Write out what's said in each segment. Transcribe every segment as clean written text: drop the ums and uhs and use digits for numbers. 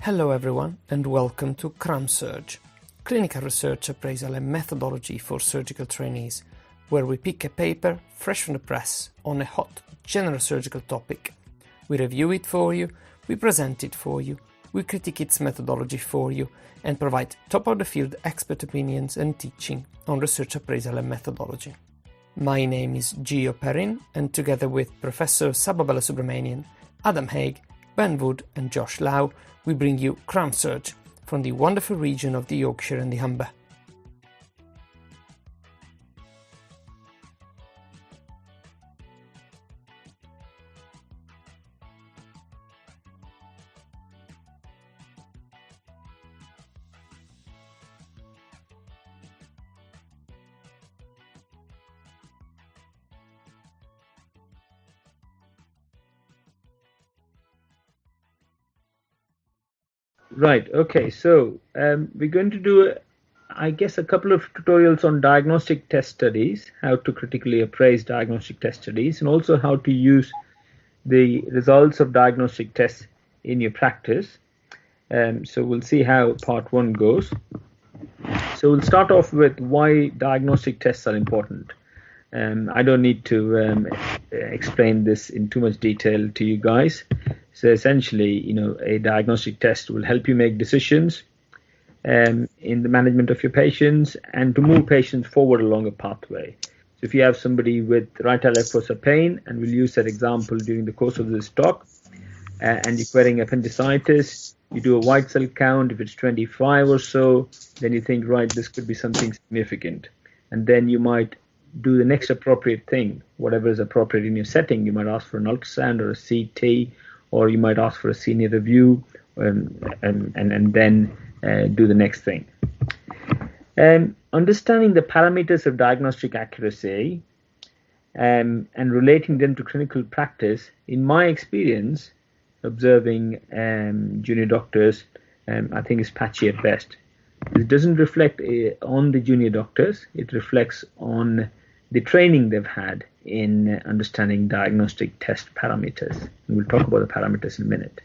Hello everyone and welcome to CRAMSURG, Clinical Research Appraisal and Methodology for Surgical Trainees, where we pick a paper fresh from the press on a hot general surgical topic. We review it for you, we present it for you, we critique its methodology for you, and provide top-of-the-field expert opinions and teaching on research appraisal and methodology. My name is Gio Perrin, and together with Professor Saba Balasubramanian, Adam Haig, Ben Wood and Josh Lau, we bring you CRAMSURG from the wonderful region of the Yorkshire and the Humber. Right, okay, so we're going to do, I guess, a couple of tutorials on diagnostic test studies, how to critically appraise diagnostic test studies, and also how to use the results of diagnostic tests in your practice. So we'll see how part one goes. So we'll start off with why diagnostic tests are important. I don't need to explain this in too much detail to you guys. So essentially, a diagnostic test will help you make decisions in the management of your patients and to move patients forward along a pathway. So if you have somebody with right left fossa pain, and we'll use that example during the course of this talk, and you're querying appendicitis, you do a white cell count. If it's 25 or so, then you think, right, this could be something significant. And then you might do the next appropriate thing, whatever is appropriate in your setting. You might ask for an ultrasound or a CT, or you might ask for a senior review, and then do the next thing. Understanding the parameters of diagnostic accuracy and relating them to clinical practice, in my experience, observing junior doctors, I think is patchy at best. It doesn't reflect on the junior doctors, it reflects on the training they've had in understanding diagnostic test parameters. And we'll talk about the parameters in a minute.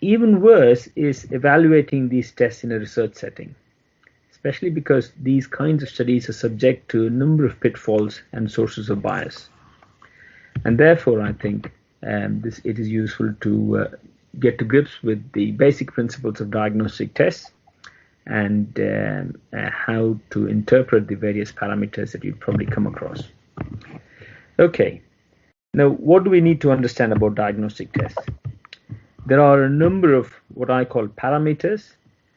Even worse is evaluating these tests in a research setting, especially because these kinds of studies are subject to a number of pitfalls and sources of bias. And therefore, I think it is useful to get to grips with the basic principles of diagnostic tests and how to interpret the various parameters that you'd probably come across. Okay, now what do we need to understand about diagnostic tests? There are a number of what I call parameters,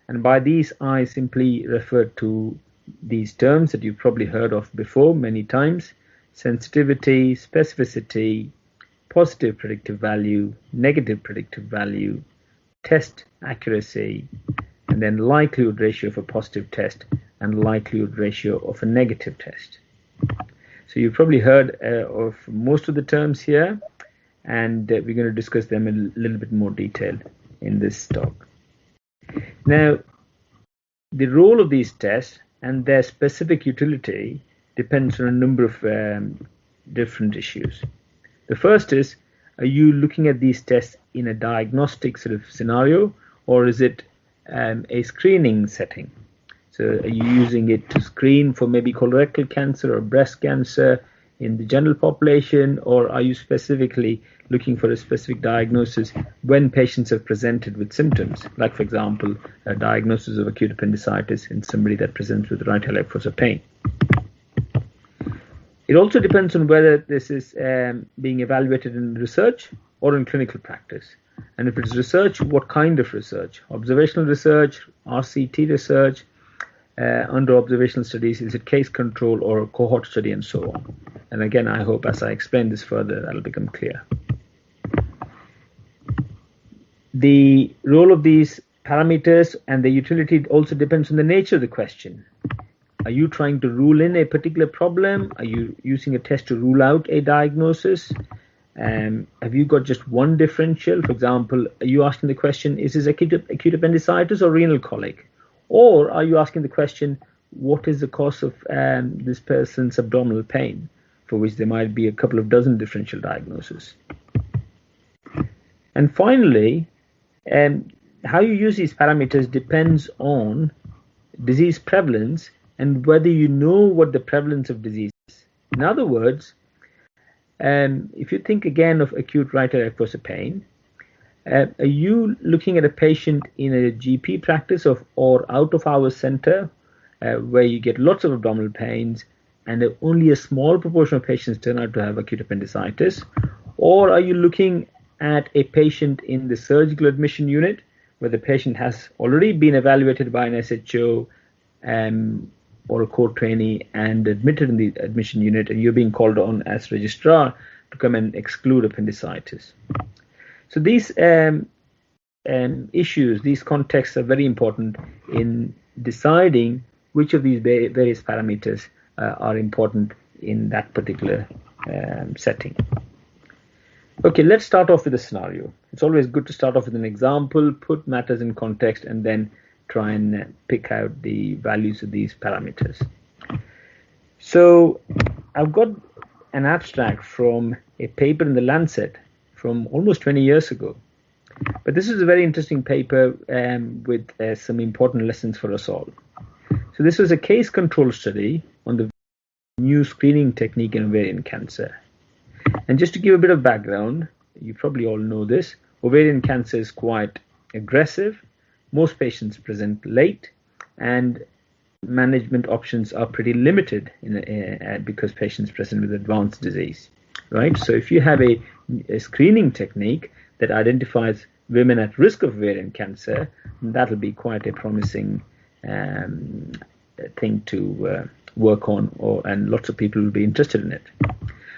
and by these I simply refer to these terms that you've probably heard of before many times: sensitivity, specificity, positive predictive value, negative predictive value, test accuracy, and then likelihood ratio of a positive test and likelihood ratio of a negative test. So you've probably heard of most of the terms here, and we're going to discuss them in a little bit more detail in this talk. Now, the role of these tests and their specific utility depends on a number of different issues. The first is, are you looking at these tests in a diagnostic sort of scenario, or is it a screening setting? So are you using it to screen for maybe colorectal cancer or breast cancer in the general population, or are you specifically looking for a specific diagnosis when patients have presented with symptoms, like, for example, a diagnosis of acute appendicitis in somebody that presents with right left fossa pain? It also depends on whether this is being evaluated in research or in clinical practice. And if it's research, what kind of research? Observational research, RCT research, under observational studies, is it case control or a cohort study, and so on. And again, I hope as I explain this further, that'll become clear. The role of these parameters and the utility also depends on the nature of the question. Are you trying to rule in a particular problem? Are you using a test to rule out a diagnosis? Have you got just one differential? For example, are you asking the question, is this acute appendicitis or renal colic? Or are you asking the question, what is the cause of this person's abdominal pain, for which there might be a couple of dozen differential diagnoses? And finally, how you use these parameters depends on disease prevalence and whether you know what the prevalence of disease is. In other words, if you think again of acute right iliac pain, are you looking at a patient in a GP practice or out of hours center where you get lots of abdominal pains and only a small proportion of patients turn out to have acute appendicitis? Or are you looking at a patient in the surgical admission unit where the patient has already been evaluated by an SHO or a core trainee and admitted in the admission unit, and you're being called on as registrar to come and exclude appendicitis? So these issues, these contexts are very important in deciding which of these various parameters are important in that particular setting. Okay, let's start off with a scenario. It's always good to start off with an example, put matters in context, and then try and pick out the values of these parameters. So I've got an abstract from a paper in the Lancet from almost 20 years ago. But this is a very interesting paper with some important lessons for us all. So this was a case control study on the new screening technique in ovarian cancer. And just to give a bit of background, you probably all know this, ovarian cancer is quite aggressive. Most patients present late, and management options are pretty limited because patients present with advanced disease, right? So if you have a screening technique that identifies women at risk of ovarian cancer, that'll be quite a promising thing to work on, and lots of people will be interested in it.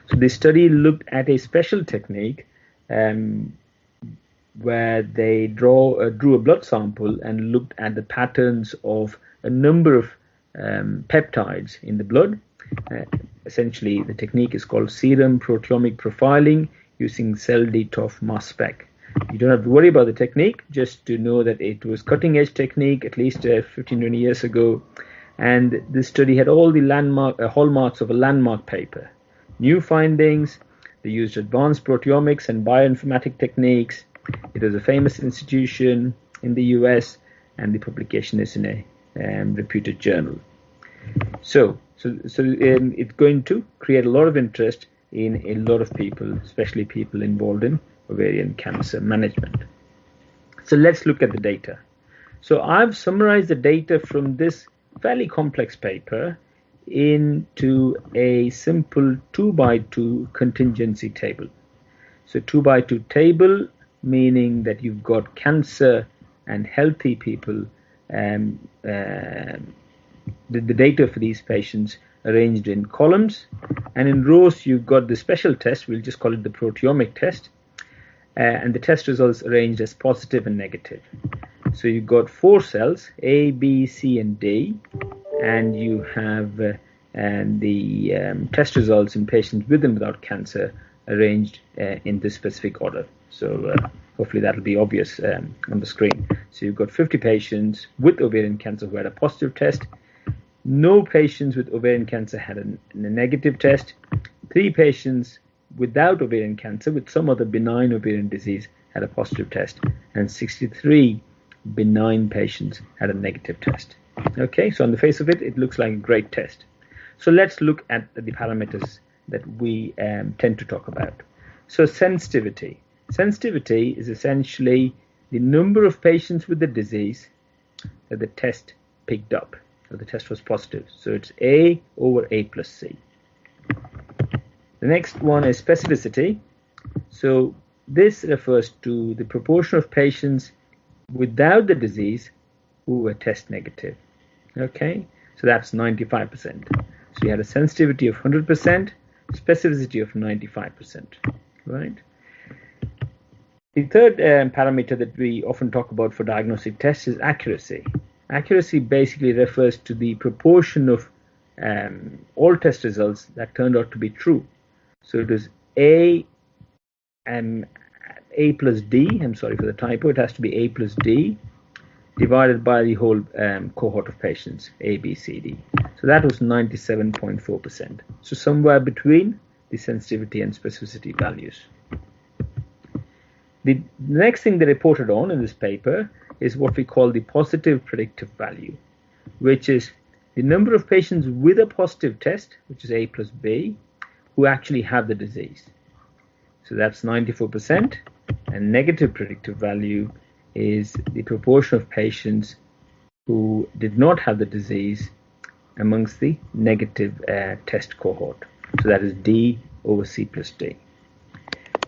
So this study looked at a special technique where they drew a blood sample and looked at the patterns of a number of peptides in the blood. Essentially, the technique is called serum proteomic profiling using cell-DTOF mass spec. You don't have to worry about the technique, just to know that it was cutting-edge technique at least 15-20 years ago. And this study had all the hallmarks of a landmark paper. New findings, they used advanced proteomics and bioinformatic techniques. It was a famous institution in the US, and the publication is in a reputed journal. So it's going to create a lot of interest in a lot of people, especially people involved in ovarian cancer management. So let's look at the data. So I've summarized the data from this fairly complex paper into a simple 2x2 contingency table. So 2x2 table, meaning that you've got cancer and healthy people, the data for these patients arranged in columns, and in rows you've got the special test, we'll just call it the proteomic test, and the test results arranged as positive and negative. So you've got 4 cells, A, B, C, and D, and you have the test results in patients with and without cancer arranged in this specific order. So hopefully that'll be obvious on the screen. So you've got 50 patients with ovarian cancer who had a positive test. No patients with ovarian cancer had a negative test. 3 patients without ovarian cancer with some other benign ovarian disease had a positive test, and 63 benign patients had a negative test. Okay, so on the face of it, it looks like a great test. So let's look at the parameters that we tend to talk about. So sensitivity. Sensitivity is essentially the number of patients with the disease that the test picked up, or the test was positive. So it's A over A plus C. The next one is specificity. So this refers to the proportion of patients without the disease who were test negative. Okay, so that's 95%. So you had a sensitivity of 100%, specificity of 95%, right? The third parameter that we often talk about for diagnostic tests is accuracy. Accuracy basically refers to the proportion of all test results that turned out to be true. So it is A plus D, I'm sorry for the typo, it has to be A plus D divided by the whole cohort of patients, A, B, C, D. So that was 97.4%. So somewhere between the sensitivity and specificity values. The next thing they reported on in this paper is what we call the positive predictive value, which is the number of patients with a positive test, which is A plus B, who actually have the disease. So that's 94%, and negative predictive value is the proportion of patients who did not have the disease amongst the negative test cohort. So that is D over C plus D.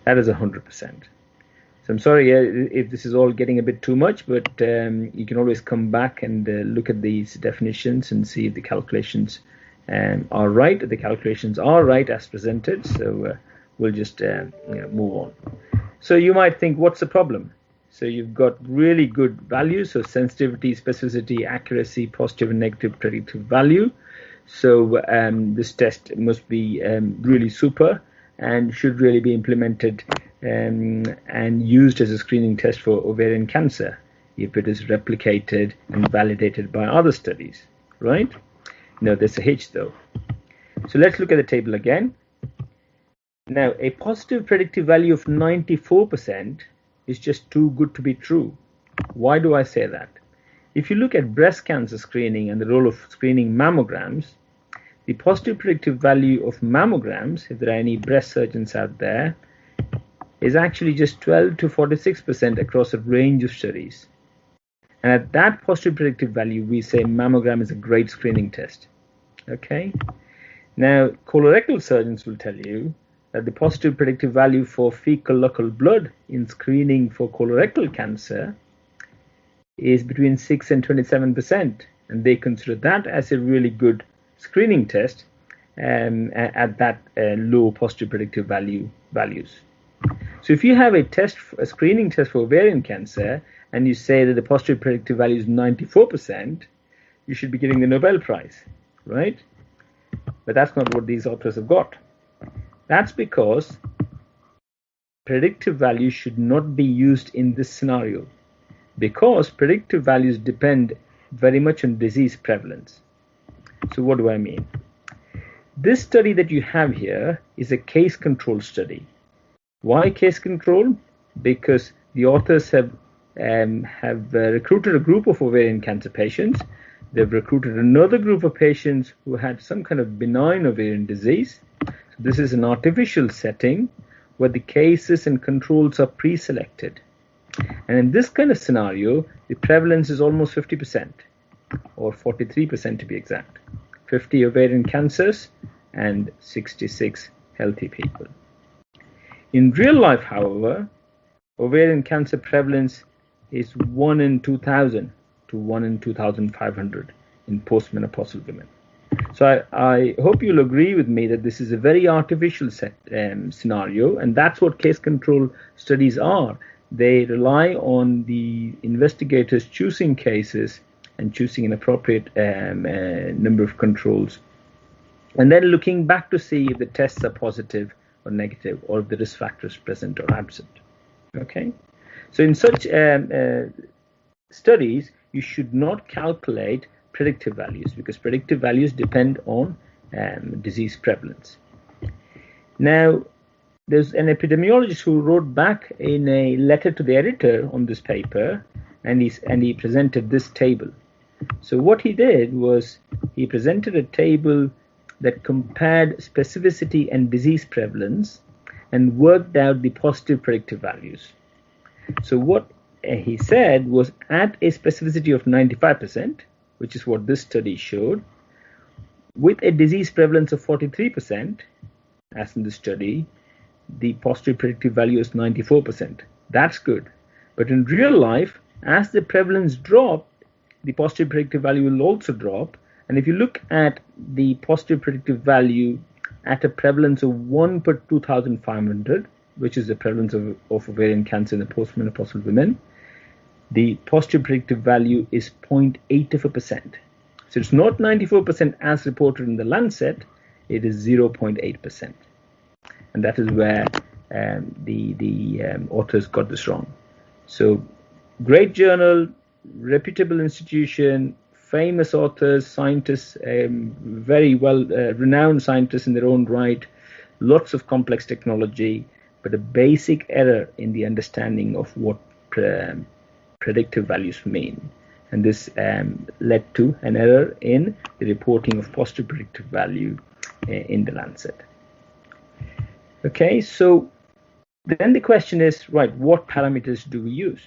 That is 100%. So I'm sorry if this is all getting a bit too much, but you can always come back and look at these definitions and see if the calculations are right. The calculations are right as presented, so we'll just move on. So you might think, what's the problem? So you've got really good values, so sensitivity, specificity, accuracy, positive and negative predictive value. So this test must be really super and should really be implemented and used as a screening test for ovarian cancer if it is replicated and validated by other studies, right? No, there's a hitch though. So let's look at the table again. Now, a positive predictive value of 94% is just too good to be true. Why do I say that? If you look at breast cancer screening and the role of screening mammograms, the positive predictive value of mammograms, if there are any breast surgeons out there, is actually just 12 to 46% across a range of studies. And at that positive predictive value, we say mammogram is a great screening test. Okay? Now, colorectal surgeons will tell you that the positive predictive value for fecal local blood in screening for colorectal cancer is between 6 and 27%, and they consider that as a really good screening test at that low positive predictive values. So if you have a screening test for ovarian cancer, and you say that the positive predictive value is 94%, you should be getting the Nobel Prize, right? But that's not what these authors have got. That's because predictive values should not be used in this scenario, because predictive values depend very much on disease prevalence. So what do I mean? This study that you have here is a case control study. Why case control? Because the authors have recruited a group of ovarian cancer patients. They've recruited another group of patients who had some kind of benign ovarian disease. So this is an artificial setting where the cases and controls are pre-selected. And in this kind of scenario, the prevalence is almost 50%, or 43% to be exact. 50 ovarian cancers and 66 healthy people. In real life, however, ovarian cancer prevalence is 1 in 2,000 to 1 in 2,500 in postmenopausal women. So I hope you'll agree with me that this is a very artificial scenario, and that's what case control studies are. They rely on the investigators choosing cases and choosing an appropriate number of controls, and then looking back to see if the tests are positive or negative, or if the risk factors present or absent. Okay, so in such studies, you should not calculate predictive values, because predictive values depend on disease prevalence. Now, there's an epidemiologist who wrote back in a letter to the editor on this paper, and he presented this table. So what he did was he presented a table that compared specificity and disease prevalence and worked out the positive predictive values. So what he said was, at a specificity of 95%, which is what this study showed, with a disease prevalence of 43%, as in the study, the positive predictive value is 94%. That's good. But in real life, as the prevalence dropped, the positive predictive value will also drop. And if you look at the positive predictive value at a prevalence of 1 per 2,500, which is the prevalence of ovarian cancer in the postmenopausal women, the positive predictive value is 0.8%. So it's not 94% as reported in the Lancet, it is 0.8%. And that is where the authors got this wrong. So great journal, reputable institution, famous authors, scientists, very well renowned scientists in their own right, lots of complex technology, but a basic error in the understanding of what predictive values mean. And this led to an error in the reporting of positive predictive value in the Lancet. Okay, so then the question is, right, what parameters do we use?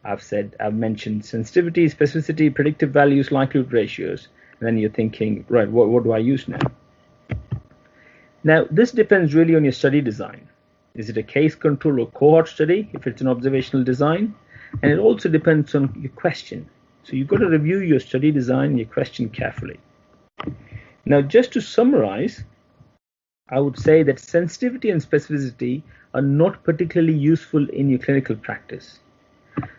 I've mentioned sensitivity, specificity, predictive values, likelihood ratios. And then you're thinking, right, what do I use now? Now, this depends really on your study design. Is it a case control or cohort study if it's an observational design? And it also depends on your question. So you've got to review your study design and your question carefully. Now, just to summarize, I would say that sensitivity and specificity are not particularly useful in your clinical practice.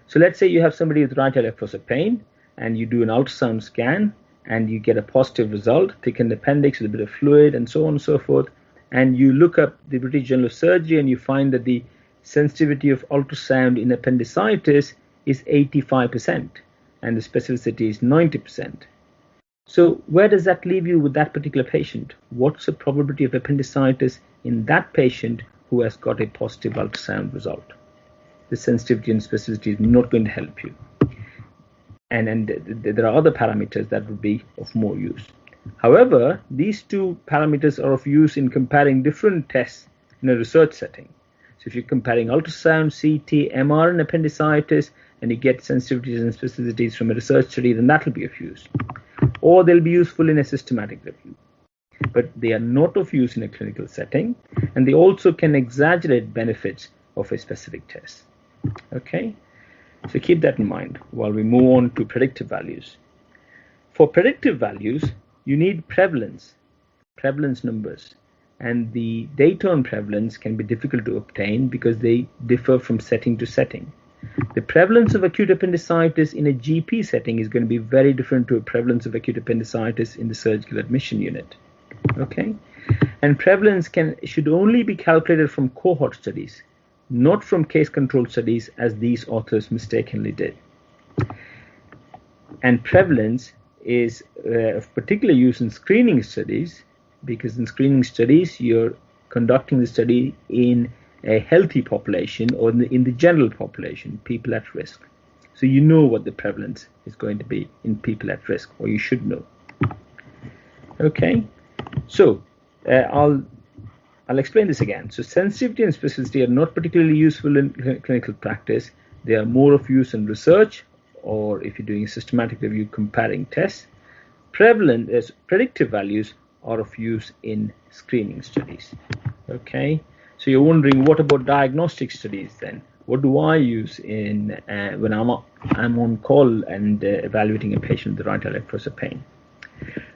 So let's say you have somebody with right electrolytic pain and you do an ultrasound scan and you get a positive result, thickened appendix with a bit of fluid and so on and so forth, and you look up the British Journal of Surgery and you find that the sensitivity of ultrasound in appendicitis is 85% and the specificity is 90%. So where does that leave you with that particular patient? What's the probability of appendicitis in that patient who has got a positive ultrasound result? The sensitivity and specificity is not going to help you. And there are other parameters that would be of more use. However, these two parameters are of use in comparing different tests in a research setting. So if you're comparing ultrasound, CT, MR and appendicitis, and you get sensitivities and specificities from a research study, then that will be of use. Or they'll be useful in a systematic review. But they are not of use in a clinical setting, and they also can exaggerate benefits of a specific test. Okay, so keep that in mind while we move on to predictive values. For predictive values, you need prevalence numbers, and the data on prevalence can be difficult to obtain because they differ from setting to setting. The prevalence of acute appendicitis in a GP setting is going to be very different to a prevalence of acute appendicitis in the surgical admission unit. Okay, and prevalence should only be calculated from cohort studies, not from case control studies as these authors mistakenly did. And prevalence is of particular use in screening studies, because in screening studies you're conducting the study in a healthy population or in the general population, people at risk. So you know what the prevalence is going to be in people at risk, or you should know. Okay, so I'll explain this again. So sensitivity and specificity are not particularly useful in clinical practice. They are more of use in research, or if you're doing a systematic review comparing tests. Predictive values are of use in screening studies. Okay, so you're wondering, what about diagnostic studies then? What do I use in when I'm on call and evaluating a patient with right electrolytic pain?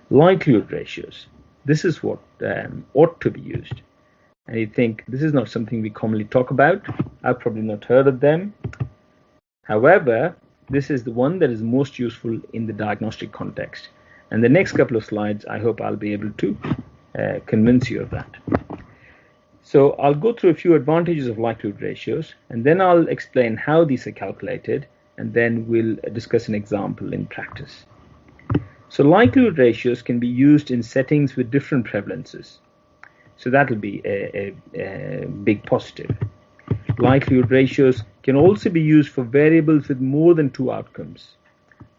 Likelihood ratios. This is what ought to be used. And you think this is not something we commonly talk about. I've probably not heard of them. However, this is the one that is most useful in the diagnostic context. And the next couple of slides, I hope I'll be able to convince you of that. So I'll go through a few advantages of likelihood ratios, and then I'll explain how these are calculated, and then we'll discuss an example in practice. So likelihood ratios can be used in settings with different prevalences. So that will be a big positive. Likelihood ratios can also be used for variables with more than two outcomes.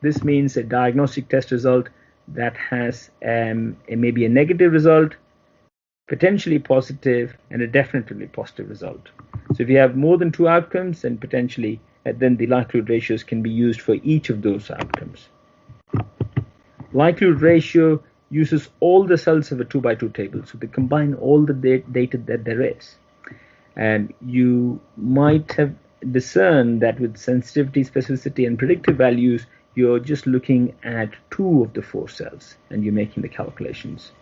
This means a diagnostic test result that has maybe a negative result, potentially positive, and a definitely positive result. So if you have more than two outcomes, then potentially then the likelihood ratios can be used for each of those outcomes. Likelihood ratio uses all the cells of a 2x2 table, so they combine all the data that there is. And you might have discerned that with sensitivity, specificity, and predictive values, you're just looking at 2 of the 4 cells and you're making the calculations.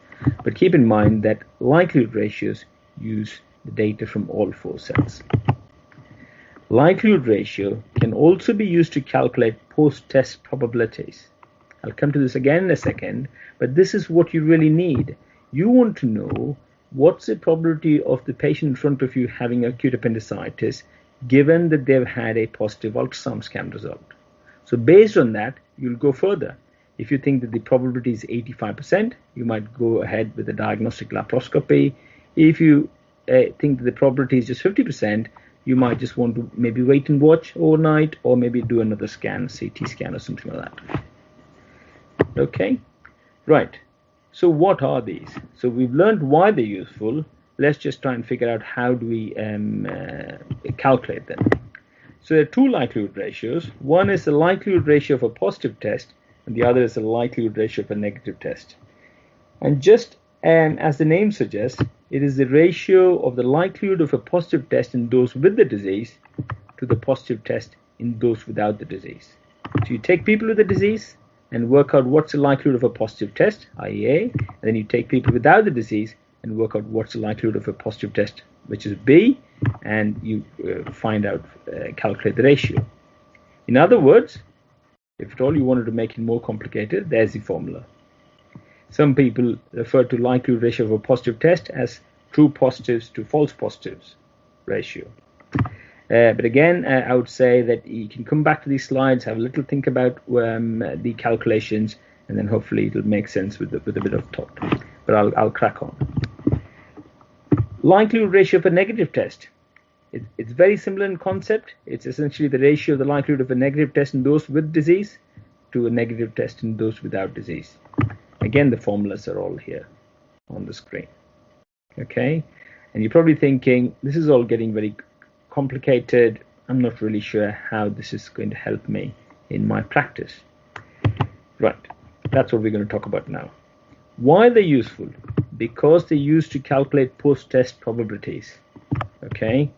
But keep in mind that likelihood ratios use the data from all 4 cells. Likelihood ratio can also be used to calculate post-test probabilities. I'll come to this again in a second, but this is what you really need. You want to know what's the probability of the patient in front of you having acute appendicitis given that they've had a positive ultrasound scan result. So based on that, you'll go further. If you think that the probability is 85%, you might go ahead with a diagnostic laparoscopy. If you think that the probability is just 50%, you might just want to maybe wait and watch overnight, or maybe do another scan, CT scan or something like that. Okay, right. So what are these? So we've learned why they're useful. Let's just try and figure out how do we calculate them. So there are two likelihood ratios. One is the likelihood ratio of a positive test, and the other is the likelihood ratio of a negative test. And just as the name suggests, it is the ratio of the likelihood of a positive test in those with the disease to the positive test in those without the disease. So you take people with the disease and work out what's the likelihood of a positive test, i.e. A, and then you take people without the disease and work out what's the likelihood of a positive test, which is B, and you calculate the ratio. In other words, if at all you wanted to make it more complicated, there's the formula. Some people refer to likelihood ratio of a positive test as true positives to false positives ratio. But again, I would say that you can come back to these slides, have a little think about the calculations, and then hopefully it'll make sense with a bit of thought. But I'll crack on. Likelihood ratio of a negative test. It's very similar in concept. It's essentially the ratio of the likelihood of a negative test in those with disease to a negative test in those without disease. Again, the formulas are all here on the screen. Okay, and you're probably thinking, this is all getting very complicated. I'm not really sure how this is going to help me in my practice. Right, that's what we're going to talk about now. Why they're useful? Because they're used to calculate post-test probabilities. Okay,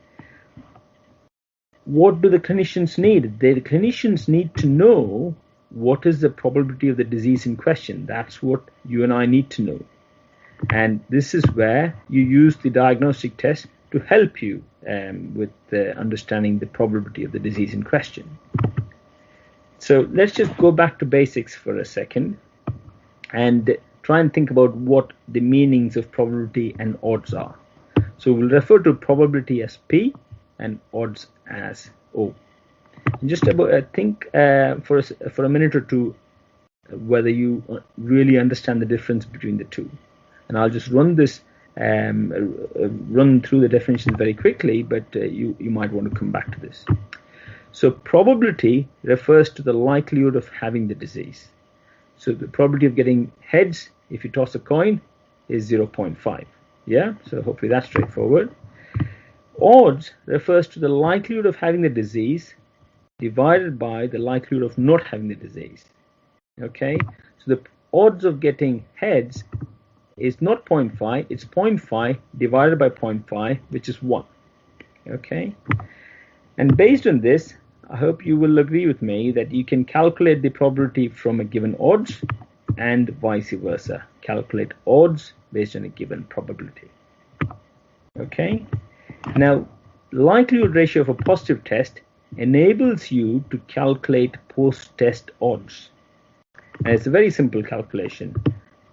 what do the clinicians need? The clinicians need to know what is the probability of the disease in question. That's what you and I need to know. And this is where you use the diagnostic test to help you with understanding the probability of the disease in question. So let's just go back to basics for a second and try and think about what the meanings of probability and odds are. So we'll refer to probability as P and odds as O. And just think for a minute or two whether you really understand the difference between the two. And I'll just run through the definitions very quickly, but you might want to come back to this. So probability refers to the likelihood of having the disease. So the probability of getting heads, if you toss a coin, is 0.5. Yeah, so hopefully that's straightforward. Odds refers to the likelihood of having the disease divided by the likelihood of not having the disease. Okay, so the odds of getting heads is not 0.5, it's 0.5 divided by 0.5, which is 1. Okay, and based on this, I hope you will agree with me that you can calculate the probability from a given odds and vice versa. Calculate odds based on a given probability. Okay, now likelihood ratio of a positive test enables you to calculate post-test odds. And it's a very simple calculation.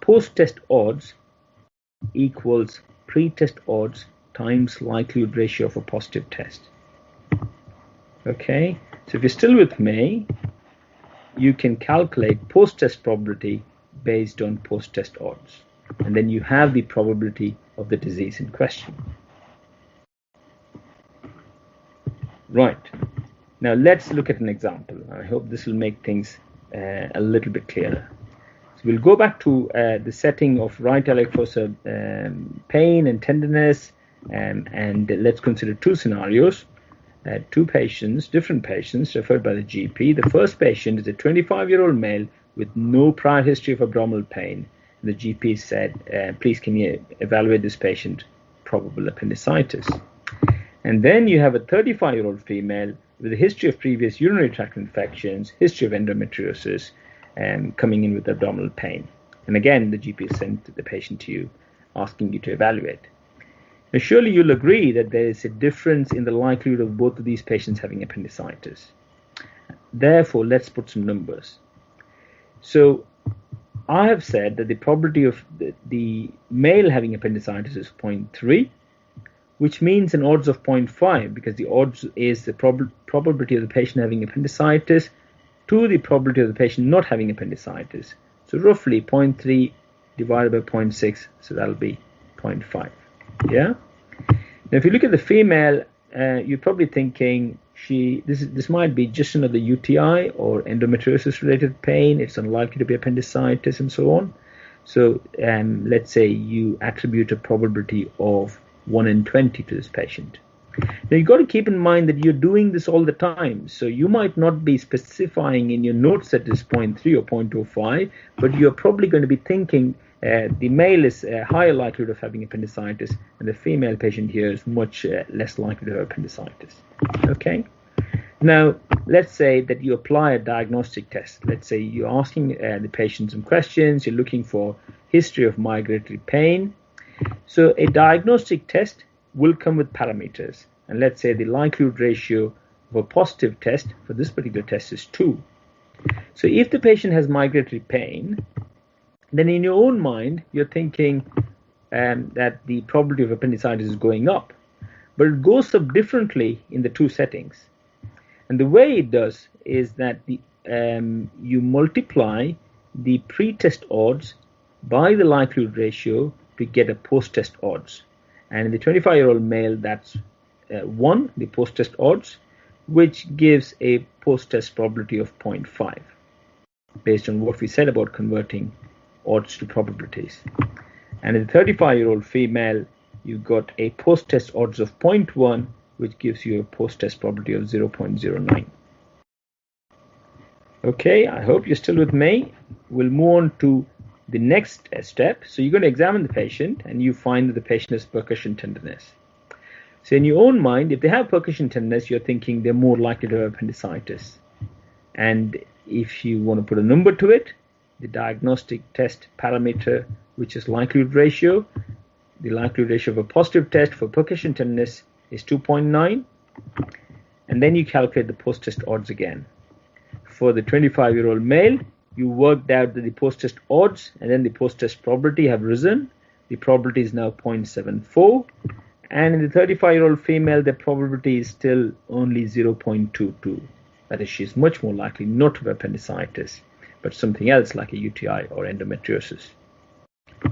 Post-test odds equals pre-test odds times likelihood ratio of a positive test. Okay, so if you're still with me, you can calculate post-test probability based on post-test odds. And then you have the probability of the disease in question. Right, now let's look at an example. I hope this will make things a little bit clearer. So we'll go back to the setting of right iliac fossa pain and tenderness, and let's consider two scenarios. Two patients, different patients, referred by the GP. The first patient is a 25-year-old male with no prior history of abdominal pain. The GP said, please can you evaluate this patient, probable appendicitis. And then you have a 35-year-old female with a history of previous urinary tract infections, history of endometriosis, and coming in with abdominal pain. And again, the GP sent the patient to you, asking you to evaluate. Now, surely you'll agree that there is a difference in the likelihood of both of these patients having appendicitis. Therefore, let's put some numbers. So I have said that the probability of the male having appendicitis is 0.3, which means an odds of 0.5, because the odds is the probability of the patient having appendicitis to the probability of the patient not having appendicitis. So roughly 0.3 divided by 0.6, so that'll be 0.5. Yeah. Now, if you look at the female, you're probably thinking this might be just another UTI or endometriosis-related pain. It's unlikely to be appendicitis and so on. So let's say you attribute a probability of 1 in 20 to this patient. Now you've got to keep in mind that you're doing this all the time. So you might not be specifying in your notes at this 0.3 or 0.05, but you're probably going to be thinking the male is a higher likelihood of having appendicitis, and the female patient here is much less likely to have appendicitis. Okay. Now, let's say that you apply a diagnostic test. Let's say you're asking the patient some questions. You're looking for history of migratory pain. So a diagnostic test will come with parameters. And let's say the likelihood ratio of a positive test for this particular test is 2. So if the patient has migratory pain, then in your own mind, you're thinking that the probability of appendicitis is going up. But it goes up differently in the two settings. And the way it does is that you multiply the pre-test odds by the likelihood ratio to get a post-test odds. And in the 25-year-old male, that's 1, the post-test odds, which gives a post-test probability of 0.5, based on what we said about converting odds to probabilities. And in the 35-year-old female, you've got a post-test odds of 0.1, which gives you a post-test probability of 0.09. Okay, I hope you're still with me. We'll move on to the next step. So you're going to examine the patient, and you find that the patient has percussion tenderness. So in your own mind, if they have percussion tenderness, you're thinking they're more likely to have appendicitis. And if you want to put a number to it, the diagnostic test parameter, which is likelihood ratio, the likelihood ratio of a positive test for percussion tenderness is 2.9, and then you calculate the post-test odds again. For the 25-year-old male, you worked out that the post-test odds and then the post-test probability have risen. The probability is now 0.74, and in the 35-year-old female, the probability is still only 0.22. That is, she's much more likely not to have appendicitis, but something else like a UTI or endometriosis.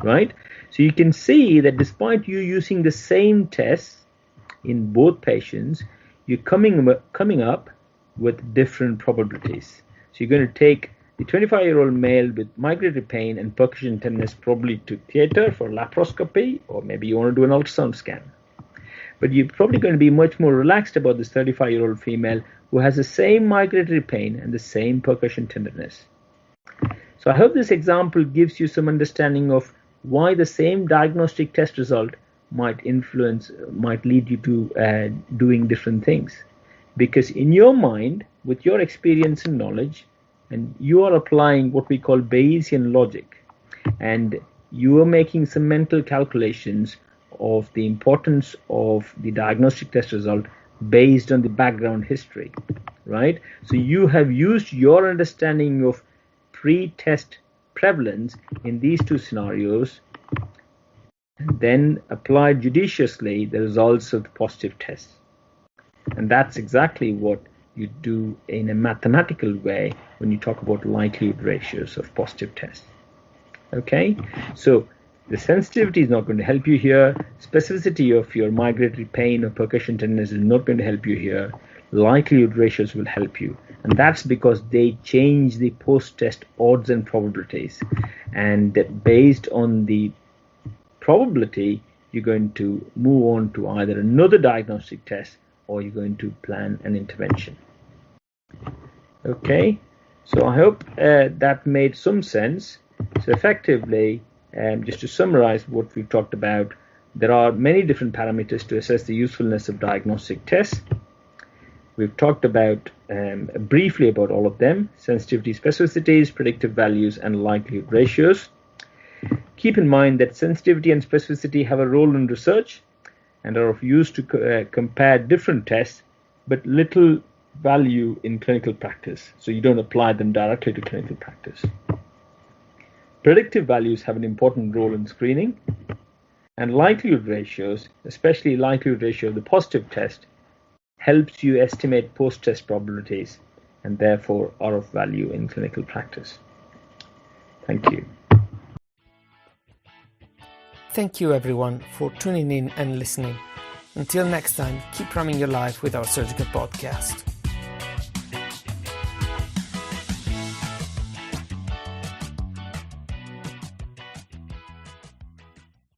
Right? So you can see that despite you using the same tests in both patients, you're coming up with different probabilities. So you're going to take the 25-year-old male with migratory pain and percussion tenderness probably to theater for laparoscopy, or maybe you want to do an ultrasound scan. But you're probably going to be much more relaxed about this 35-year-old female who has the same migratory pain and the same percussion tenderness. So I hope this example gives you some understanding of why the same diagnostic test result might lead you to doing different things. Because in your mind, with your experience and knowledge, and you are applying what we call Bayesian logic, and you are making some mental calculations of the importance of the diagnostic test result based on the background history, right? So you have used your understanding of pre-test prevalence in these two scenarios, and then applied judiciously the results of the positive tests. And that's exactly what you do in a mathematical way when you talk about likelihood ratios of positive tests. Okay, so the sensitivity is not going to help you here. Specificity of your migratory pain or percussion tenderness is not going to help you here. Likelihood ratios will help you, and that's because they change the post-test odds and probabilities, and based on the probability, you're going to move on to either another diagnostic test or you're going to plan an intervention. Okay, so I hope that made some sense. So effectively, just to summarize what we've talked about, there are many different parameters to assess the usefulness of diagnostic tests. We've talked about briefly about all of them: sensitivity, specificities, predictive values, and likelihood ratios. Keep in mind that sensitivity and specificity have a role in research and are of use to compare different tests, but little value in clinical practice. So you don't apply them directly to clinical practice. Predictive values have an important role in screening, and likelihood ratios, especially likelihood ratio of the positive test, helps you estimate post-test probabilities and therefore are of value in clinical practice. Thank you. Thank you everyone for tuning in and listening. Until next time, keep running your life with our surgical podcast.